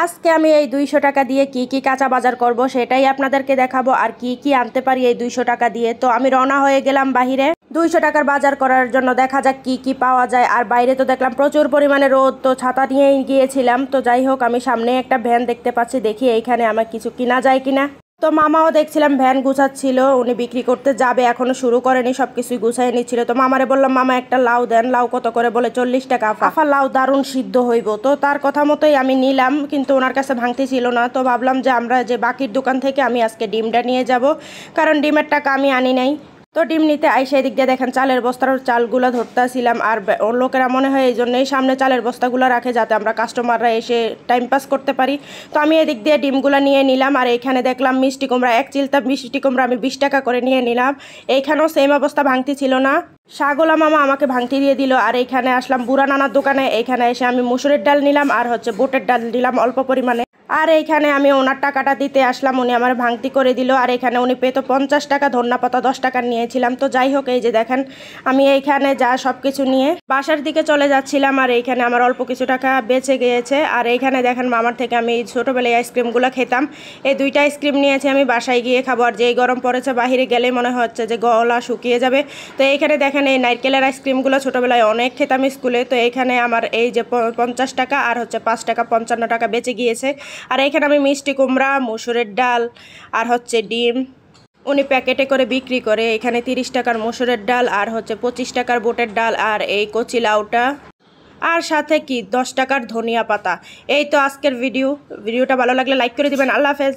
আজকে আমি এই 200 টাকা দিয়ে কি কাঁচা বাজার করব সেটাই আপনাদেরকে দেখাবো আর কি আনতে পারি এই 200 টাকা দিয়ে। তো আমি রওনা হয়ে গেলাম বাহিরে 200 টাকার বাজার করার জন্য। দেখা যাক কি পাওয়া যায়। আর বাইরে তো দেখলাম প্রচুর পরিমাণে রোদ, তো ছাতা নিয়েই গিয়েছিলাম। তো যাই হোক, আমি সামনে একটা ভ্যান দেখতে পাচ্ছি, দেখি এইখানে আমার কিছু কিনা যায় কিনা। তো মামাও দেখছিলাম ভ্যান গুছাচ্ছিল, উনি বিক্রি করতে যাবে, এখনো শুরু করেনি, সবকিছুই গুছাই নিচ্ছিল। তো মামারে বললাম, মামা একটা লাউ দেন। লাউ কত করে? বলে 40 টাকা। আফা লাউ দারুণ সিদ্ধ হইব। তো তার কথা মতোই আমি নিলাম, কিন্তু ওনার কাছে ভাঙতি ছিল না। তো ভাবলাম যে আমরা যে বাকির দোকান থেকে আমি আজকে ডিমটা নিয়ে যাব, কারণ ডিমের টাকা আমি আনি নাই। তো ডিম নিতে আইসা এদিক দিয়ে দেখেন চালের বস্তার চালগুলো ধরতেছিলাম। আর লোকেরা মনে হয় এই জন্যই সামনে চালের বস্তাগুলো রাখে, যাতে আমরা কাস্টমাররা এসে টাইম পাস করতে পারি। তো আমি এদিক দিয়ে ডিমগুলো নিয়ে নিলাম। আর এইখানে দেখলাম মিষ্টি কুমড়া, এক চিলতা মিষ্টি কুমড়া আমি 20 টাকা করে নিয়ে নিলাম। এইখানেও সেম অবস্থা, ভাঙতি ছিল না। শাহগোলা মামা আমাকে ভাঙতি দিয়ে দিল। আর এইখানে আসলাম বুড়া নানার দোকানে। এইখানে এসে আমি মুসুরের ডাল নিলাম আর বুটের ডাল দিলাম অল্প পরিমাণে। আর এইখানে আমি ওনার টাকাটা দিতে আসলাম, উনি আমার ভাঙতি করে দিল। আর এখানে উনি পেতো 50 টাকা, ধন্যা পাতা 10 টাকা নিয়েছিলাম। তো যাই হোক, এই যে দেখেন আমি এইখানে যা সব কিছু নিয়ে বাসার দিকে চলে যাচ্ছিলাম। আর এইখানে আমার অল্প কিছু টাকা বেঁচে গিয়েছে। আর এইখানে দেখেন মামার থেকে আমি ছোটোবেলায় আইসক্রিমগুলো খেতাম, এই 2টা আইসক্রিম নিয়েছি, আমি বাসায় গিয়ে খাবো। আর যেই গরম পড়েছে, বাহিরে গেলে মনে হচ্ছে যে গলা শুকিয়ে যাবে। তো এইখানে দেখেন এই নারকেলের আইসক্রিমগুলো ছোটোবেলায় অনেক খেতাম স্কুলে। তো এইখানে আমার এই যে 50 টাকা আর 5 টাকা 55 টাকা বেঁচে গিয়েছে। আর এখানে আমি মিষ্টি কুমড়া, মসুরের ডাল আর ডিম উনি প্যাকেটে করে বিক্রি করে। এখানে 30 টাকার মসুরের ডাল আর 25 টাকার বুটের ডাল আর এই কচি লাউটা, আর সাথে কি 10 টাকার ধনিয়া পাতা। এই তো আজকের ভিডিওটা ভালো লাগলে লাইক করে দিবেন। আল্লাহ হাফেজ।